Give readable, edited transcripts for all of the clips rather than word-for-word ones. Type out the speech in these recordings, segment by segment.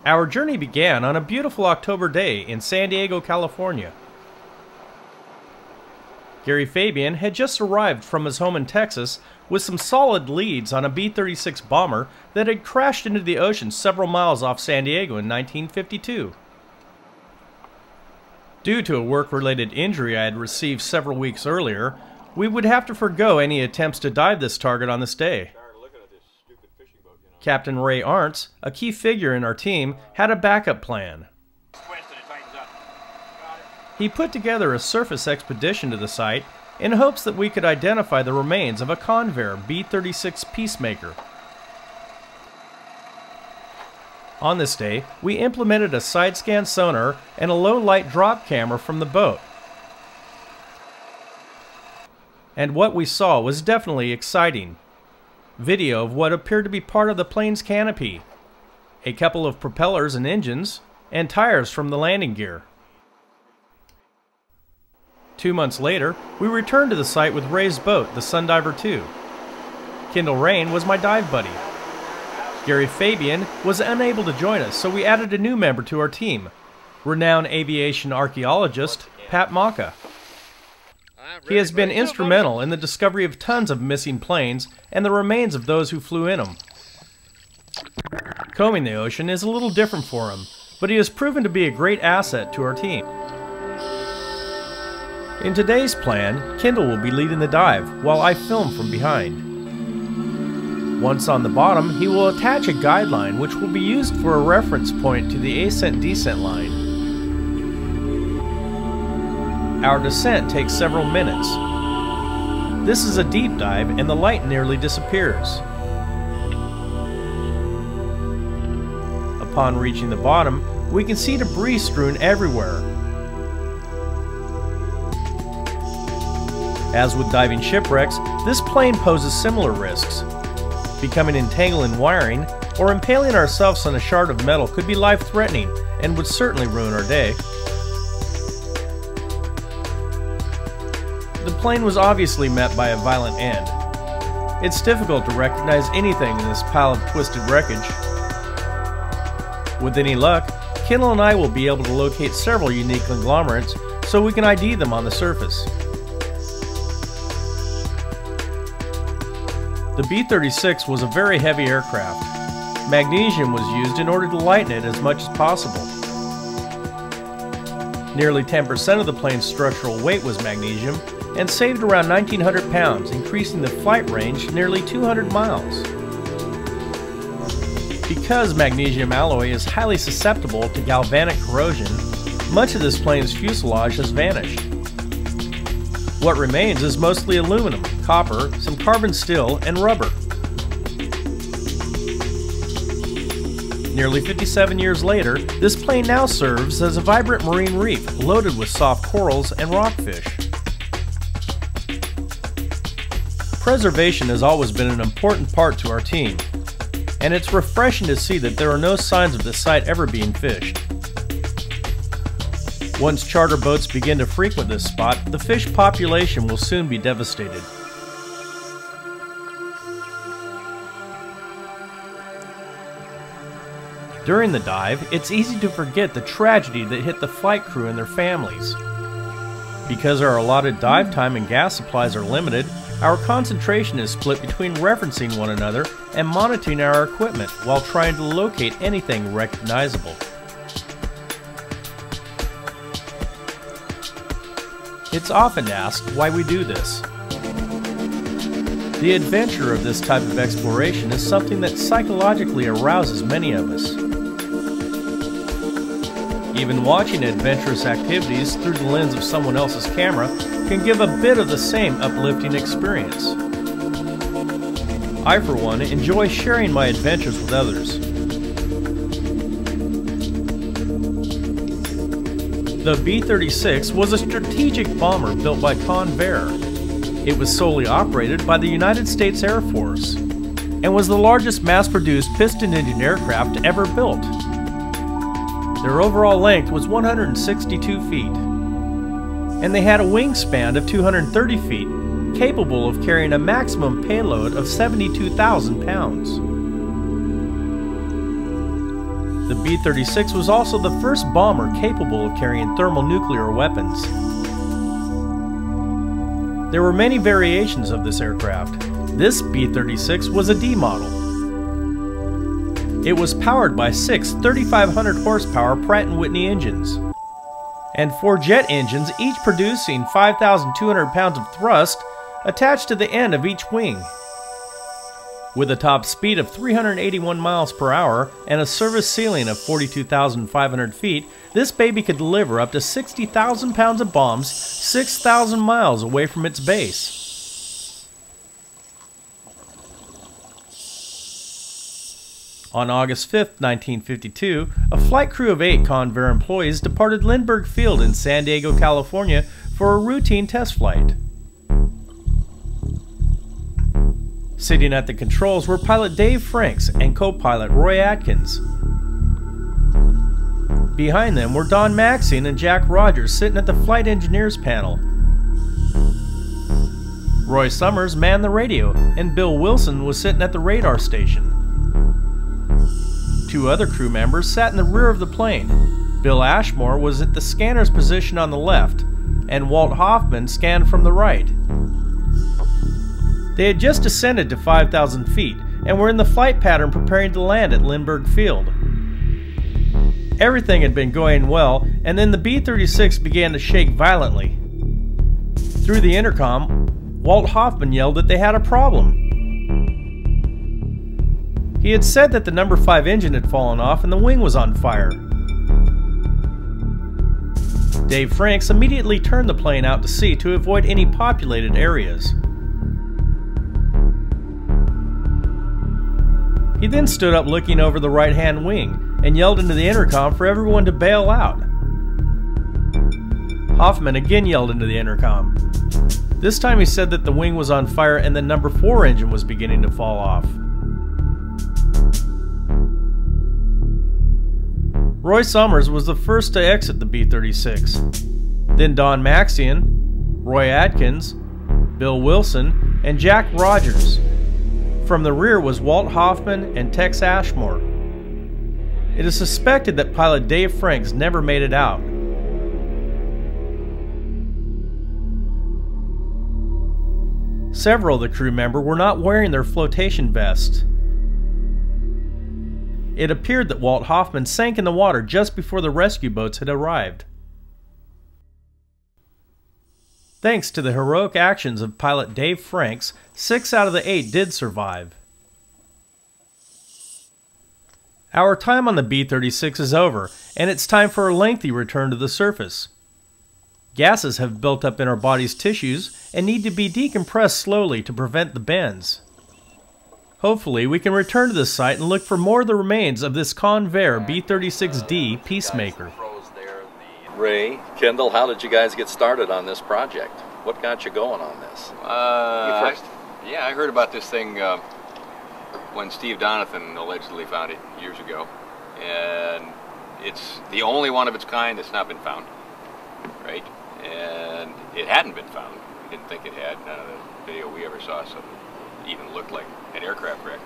Our journey began on a beautiful October day in San Diego, California. Gary Fabian had just arrived from his home in Texas with some solid leads on a B-36 bomber that had crashed into the ocean several miles off San Diego in 1952. Due to a work-related injury I had received several weeks earlier, we would have to forego any attempts to dive this target on this day. Captain Ray Arntz, a key figure in our team, had a backup plan. He put together a surface expedition to the site in hopes that we could identify the remains of a Convair B-36 Peacemaker. On this day, we implemented a side-scan sonar and a low-light drop camera from the boat. And what we saw was definitely exciting. Video of what appeared to be part of the plane's canopy, a couple of propellers and engines, and tires from the landing gear. 2 months later, we returned to the site with Ray's boat, the Sundiver 2. Kendall Raine was my dive buddy. Gary Fabian was unable to join us, so we added a new member to our team, renowned aviation archaeologist Pat Maka. He has been instrumental in the discovery of tons of missing planes and the remains of those who flew in them. Combing the ocean is a little different for him, but he has proven to be a great asset to our team. In today's plan, Kendall will be leading the dive while I film from behind. Once on the bottom, he will attach a guideline which will be used for a reference point to the ascent-descent line. Our descent takes several minutes. This is a deep dive and the light nearly disappears. Upon reaching the bottom, we can see debris strewn everywhere. As with diving shipwrecks, this plane poses similar risks. Becoming entangled in wiring or impaling ourselves on a shard of metal could be life-threatening and would certainly ruin our day. The plane was obviously met by a violent end. It's difficult to recognize anything in this pile of twisted wreckage. With any luck, Kendall and I will be able to locate several unique conglomerates so we can ID them on the surface. The B-36 was a very heavy aircraft. Magnesium was used in order to lighten it as much as possible. Nearly 10% of the plane's structural weight was magnesium, and saved around 1,900 pounds, increasing the flight range nearly 200 miles. Because magnesium alloy is highly susceptible to galvanic corrosion, much of this plane's fuselage has vanished. What remains is mostly aluminum, copper, some carbon steel, and rubber. Nearly 57 years later, this plane now serves as a vibrant marine reef loaded with soft corals and rockfish. Preservation has always been an important part to our team, and it's refreshing to see that there are no signs of this site ever being fished. Once charter boats begin to frequent this spot, the fish population will soon be devastated. During the dive, it's easy to forget the tragedy that hit the flight crew and their families. Because our allotted dive time and gas supplies are limited, our concentration is split between referencing one another and monitoring our equipment while trying to locate anything recognizable. It's often asked why we do this. The adventure of this type of exploration is something that psychologically arouses many of us. Even watching adventurous activities through the lens of someone else's camera can give a bit of the same uplifting experience. I, for one, enjoy sharing my adventures with others. The B-36 was a strategic bomber built by Convair. It was solely operated by the United States Air Force and was the largest mass-produced piston-engine aircraft ever built. Their overall length was 162 feet, and they had a wingspan of 230 feet, capable of carrying a maximum payload of 72,000 pounds. The B-36 was also the first bomber capable of carrying thermonuclear weapons. There were many variations of this aircraft. This B-36 was a D model. It was powered by 6 3,500 horsepower Pratt & Whitney engines, and 4 jet engines, each producing 5,200 pounds of thrust attached to the end of each wing. With a top speed of 381 miles per hour and a service ceiling of 42,500 feet, this baby could deliver up to 60,000 pounds of bombs 6,000 miles away from its base. On August 5, 1952, a flight crew of 8 Convair employees departed Lindbergh Field in San Diego, California for a routine test flight. Sitting at the controls were pilot Dave Franks and co-pilot Roy Atkins. Behind them were Don Maxine and Jack Rogers sitting at the flight engineers panel. Roy Summers manned the radio, and Bill Wilson was sitting at the radar station. 2 other crew members sat in the rear of the plane. Bill Ashmore was at the scanner's position on the left, and Walt Hoffman scanned from the right. They had just descended to 5,000 feet and were in the flight pattern preparing to land at Lindbergh Field. Everything had been going well, and then the B-36 began to shake violently. Through the intercom, Walt Hoffman yelled that they had a problem. He had said that the number 5 engine had fallen off and the wing was on fire. Dave Franks immediately turned the plane out to sea to avoid any populated areas. He then stood up looking over the right-hand wing and yelled into the intercom for everyone to bail out. Hoffman again yelled into the intercom. This time he said that the wing was on fire and the number 4 engine was beginning to fall off. Roy Summers was the first to exit the B-36. Then Don Maxine, Roy Atkins, Bill Wilson, and Jack Rogers. From the rear was Walt Hoffman and Tex Ashmore. It is suspected that pilot Dave Franks never made it out. Several of the crew members were not wearing their flotation vests. It appeared that Walt Hoffman sank in the water just before the rescue boats had arrived. Thanks to the heroic actions of pilot Dave Franks, 6 out of the 8 did survive. Our time on the B-36 is over, and it's time for a lengthy return to the surface. Gases have built up in our body's tissues and need to be decompressed slowly to prevent the bends. Hopefully, we can return to this site and look for more of the remains of this Convair B-36D Peacemaker. Ray, Kendall, how did you guys get started on this project? What got you going on this? You first. I heard about this thing when Steve Donathan allegedly found it years ago, and it's the only one of its kind that's not been found, right? And it hadn't been found. We didn't think it had. None of the video we ever saw so it even looked like an aircraft wreck.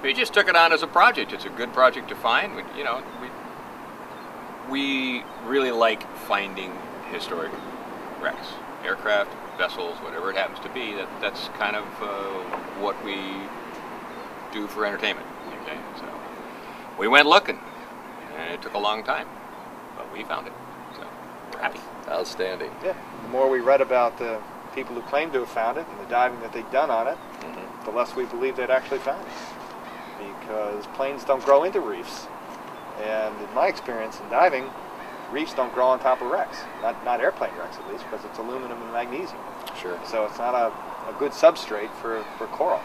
We just took it on as a project. It's a good project to find. We really like finding historic wrecks, aircraft, vessels, whatever it happens to be. That's kind of what we do for entertainment. Okay, so we went looking, and it took a long time, but we found it. So we're happy. Outstanding. Yeah. The more we read about the people who claimed to have found it and the diving that they'd done on it, the less we believe they'd actually found it, because planes don't grow into reefs. And in my experience in diving, reefs don't grow on top of wrecks. Not airplane wrecks, at least, because it's aluminum and magnesium. Sure. So it's not a good substrate for coral.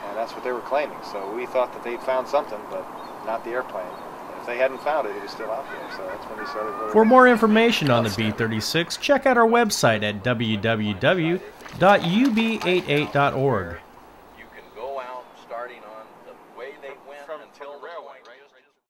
And that's what they were claiming. So we thought that they'd found something, but not the airplane. And if they hadn't found it, it was still out there. So that's when we started really. For more information on the B-36, check out our website at www.ub88.org.